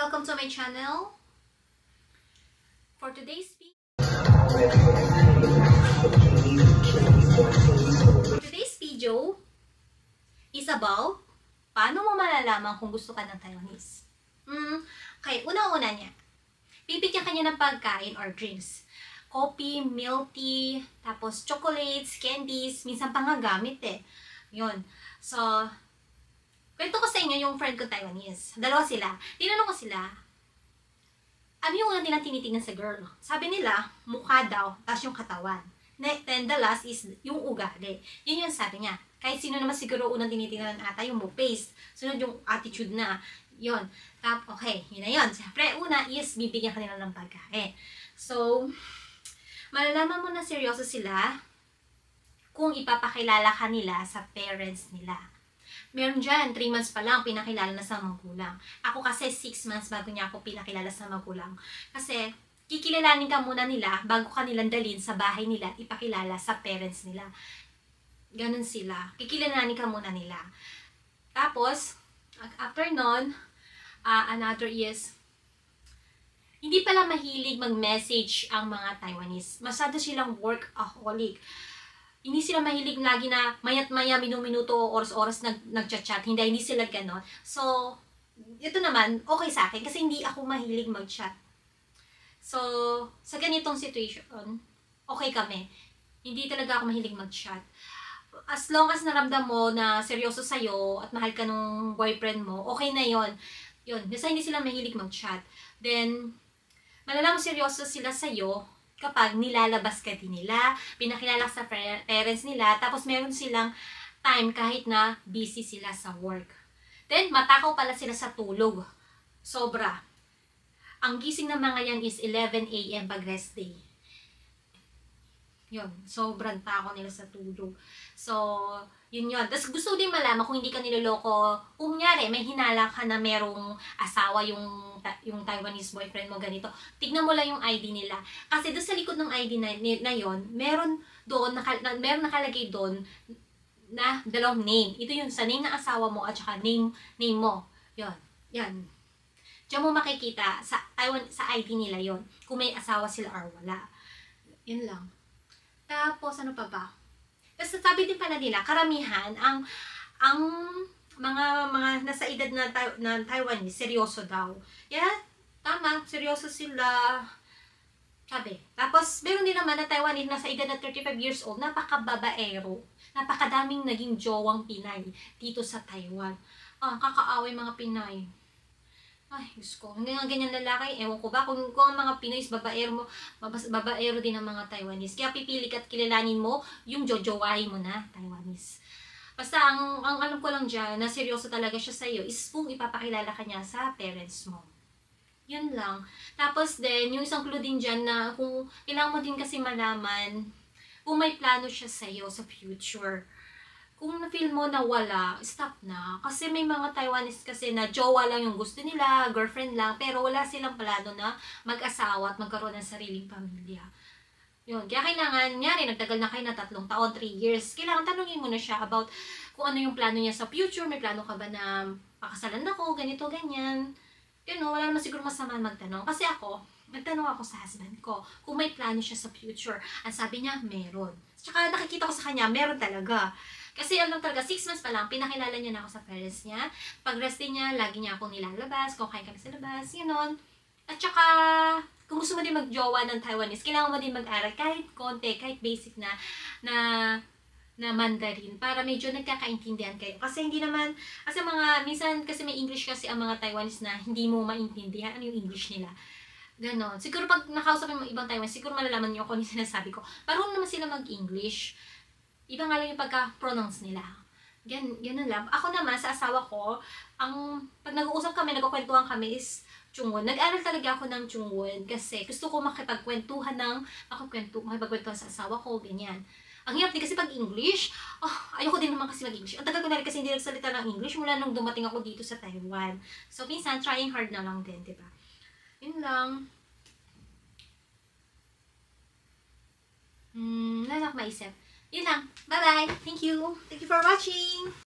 welcome to my channel. For today's video is about paano mo malalaman kung gusto ka ng Taiwanese. Okay, una-una niya, bibigyan ka niya ng pagkain or drinks. Coffee, milk tea, tapos chocolates, candies, minsan pangagamit Yun. So, kwento ko sa inyo yung friend ko Taiwanese. Dalawa sila. Tinanong ko sila, ano yung una nilang tinitingnan sa girl? Sabi nila, mukha daw, tapos yung katawan. Then the last is yung ugali. Yun yung sabi niya. Kahit sino naman siguro unang tinitingnan ata yung face. Sunod yung attitude na. Yun. Okay, yun na yun. Siyempre, una is bibigyan ka nila ng pagkain. So, malalaman mo na seryoso sila kung ipapakilala ka nila sa parents nila. Meron dyan, 3 months pa lang, pinakilala na sa magulang. Ako kasi 6 months bago niya ako pinakilala sa magulang. Kasi, kikilalanin ka muna nila bago ka nilang dalhin sa bahay nila, ipakilala sa parents nila. Ganun sila. Kikilalanin ka muna nila. Tapos, after nun, another is, hindi pala mahilig mag-message ang mga Taiwanese. Masyado silang workaholic. Hindi sila mahilig lagi na mayat-maya, minuto o oras-oras nag-chat-chat. Hindi sila ganon. So, ito naman, okay sa akin kasi hindi ako mahilig mag-chat. So, sa ganitong situation, okay kami. Hindi talaga ako mahilig mag-chat. As long as naramdam mo na seryoso sa'yo at mahal ka nung boyfriend mo, okay na yon. Yun, basta hindi sila mahilig mag-chat. Then, malalaman seryoso sila sa'yo kapag nilalabas ka din nila, pinakilala sa parents nila, tapos meron silang time kahit na busy sila sa work. Then, matakaw pala sila sa tulog. Sobra. Ang gising ng mga yan is 11 AM pag rest day. Yun, sobrang takaw nila sa tulog. So, yun. Tapos gusto din malaman kung hindi ka niloloko. Kung nyari, may hinala ka na merong asawa yung Taiwanese boyfriend mo ganito. Tignan mo lang yung ID nila. Kasi doon sa likod ng ID na yon, meron nakalagay doon na dalawang name. Ito yun, sa name ng asawa mo at saka name mo. Yun. Yan. Diyan mo makikita sa ID nila yon kung may asawa sila or wala. Yun lang. Tapos, ano pa ba? Tapos, sabi din pala nila, karamihan, ang mga nasa edad na Taiwanese, seryoso daw. Yeah, tama, seryoso sila. Sabi. Tapos, meron din naman na Taiwanese nasa edad na 35 years old, napakababaero. Napakadaming naging jowang Pinay dito sa Taiwan. Kakaaway mga Pinay. Ay, Diyos ko. Hindi nga ganyan lalaki. Ewan ko ba? Kung ang mga Pinoy is babaero din ang mga Taiwanese. Kaya pipili ka at kilalanin mo yung jojowahin mo na Taiwanese. Basta, ang alam ko lang dyan, na seryoso talaga siya sa'yo, is kung ipapakilala ka niya sa parents mo. Yun lang. Tapos din, yung isang clue din dyan na kung kailangan mo din kasi malaman kung may plano siya sa'yo sa future. Kung na-feel mo na wala, stop na. Kasi may mga Taiwanese kasi na jowa lang yung gusto nila, girlfriend lang, pero wala silang plano na mag-asawa at magkaroon ng sariling pamilya. Yun. Kaya kailangan, nyari, nagtagal na kayo na 3 taon, 3 years, kailangan tanungin mo na siya about kung ano yung plano niya sa future. May plano ka ba na pakasalan ako, ganito, ganyan. Yun, wala naman siguro masama magtanong. Kasi ako, nagtanong ako sa husband ko kung may plano siya sa future. Ang sabi niya, meron. Tsaka nakikita ko sa kanya, meron talaga. Kasi alam talaga, 6 months pa lang, pinakilala niya na ako sa parents niya. Pag rest day niya, lagi niya akong nilalabas, kukain kami sa labas, gano'n. At saka, kung gusto mo din mag-jowa ng Taiwanese, kailangan mo din mag-aral kahit konti, kahit basic na Mandarin, para medyo nagkakaintindihan kayo. Kasi hindi naman, minsan kasi may English kasi ang mga Taiwanese na hindi mo maintindihan ano yung English nila. Ganon. Siguro pag nakausap yung ibang Taiwanese, siguro malalaman niyo kung ano yung sinasabi ko. Parang naman sila mag-English. Iba nga lang yung pagka-pronounce nila. Ganun lang. Ako naman, sa asawa ko, pag nag-uusap kami, nagkukwentuhan kami is Chungwon. Nag-aral talaga ako ng Chungwon kasi gusto ko makipagkwentuhan sa asawa ko, ganyan. Ang hirap din kasi pag English, ayoko din naman kasi mag-English. Ang tagal ko na rin kasi hindi nagsalita ng English mula nung dumating ako dito sa Taiwan. So, minsan, trying hard na lang din, diba? Yun lang. Wala na ako maisip. Yun lang. Bye-bye. Thank you. Thank you for watching.